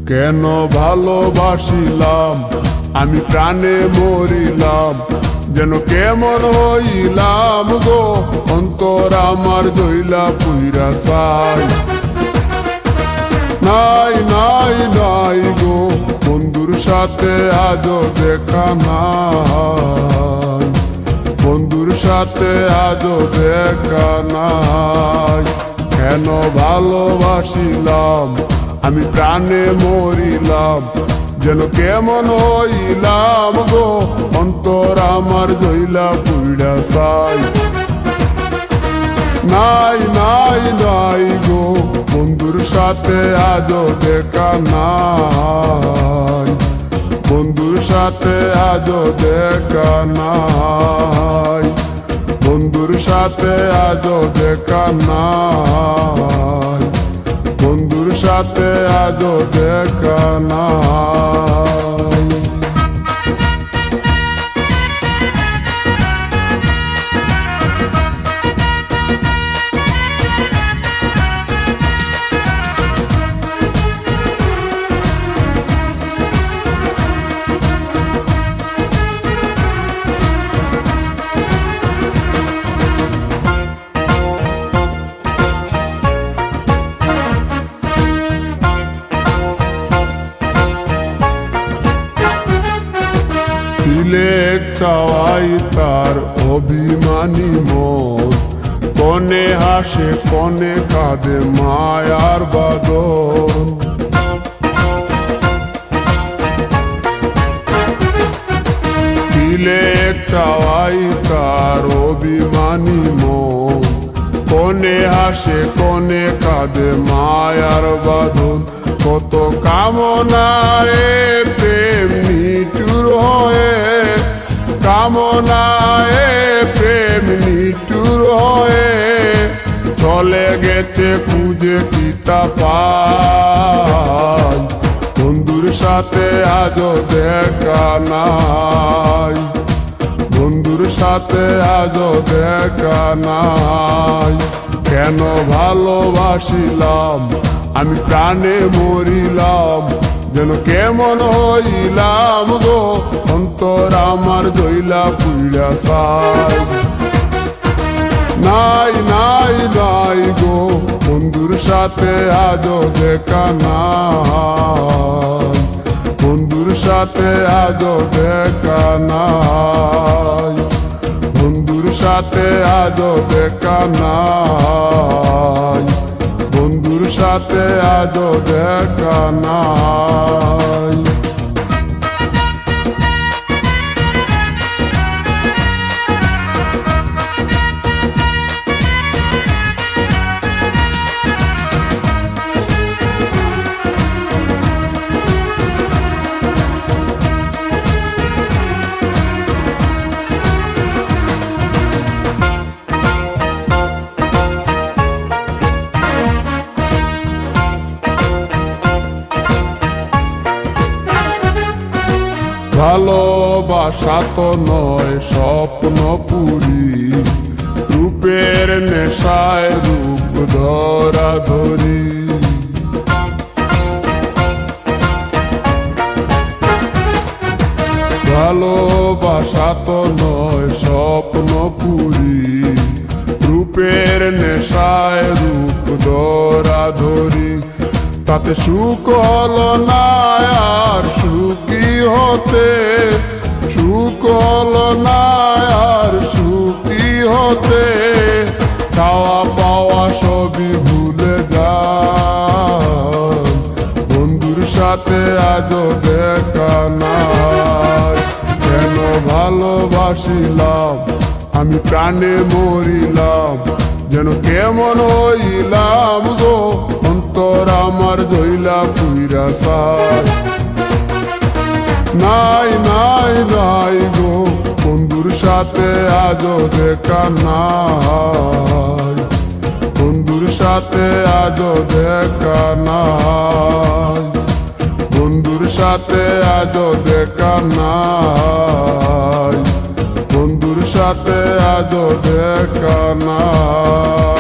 কেন ভালোবাসিলাম আমি প্রাণে মরিলাম, যেন কেমন হইলাম গো, অন্তর আমার দইলা পুইরা চাই। নাই নাই নাই গো, বন্ধুর সাথে আজও দেখা নাই, বন্ধুর সাথে আজও দেখা নাই। কেন ভালোবাসিলাম আমি প্রাণে মরিলাম, যেন কেমন হইলাম গো, অন্তর আমার দইলা পুইরা চাই। নাই নাই নাই গো, বন্ধুর সাথে আজও দেখা নাই, বন্ধুর সাথে আজও দেখা নাই, বন্ধুর সাথে আজও দেখা নাই, বন্ধুর সাথে আজও দেখা নাই। তিলেক চাওয়াই তার অভিমানী মন, কনে হাসে কনে কাঁদে মায়ার বাদন। তিলেক চাওয়াই তার অভিমানী মন, কনে হাসে কনে কাঁদে মায়ার বাঁধন। কত কামনায় প্রেম নিঠুর হয়ে, কামনায় প্রেম নিঠুর হয়ে, চলে গেছে খুঁজে কিতা পাই, বন্ধুর সাথে আজও দেখা নাই, বন্ধুর সাথে আজও দেখা নাই। কেন ভালোবাসিলাম আমি প্রাণে মরিলাম, যেন কেমন হইলাম গো, অন্তর আমার দইলা পুইরা চাই। নাই নাই নাই গো, বন্ধুর সাথে আজও দেখা নাই, বন্ধুর সাথে আজও দেখা নাই, বন্ধুর সাথে আজও দেখা নাই, বন্ধুর সাথে আজও দেখা নাই। ভালোবাসা তো নয় স্বপ্ন পুরি, রূপের নেশায় রূপ ধরা ধরি। ভালোবাসা তো নয় স্বপ্ন পুরি, রূপের নেশায় রূপ ধরা ধরি। তাতে সুখ হলো না আর সুখী হতে, সুখ হলো না আর সুখী হতে, খাওয়া পাওয়া সবই ভুলে যায়, বন্ধুর সাথে আজও দেখা নাই। কেন ভালোবাসিলাম আমি প্রাণে মরিলাম, যেন কেমন হইলাম গো, অন্তর আমার দইলা পুইরা চাই। নাই নাই নাই গো, বন্ধুর সাথে আজও দেখা নাই, বন্ধুর সাথে আজও দেখা নাই, বন্ধুর সাথে আজও দেখা নাই, বন্ধুর সাথে আজও দেখা নাই।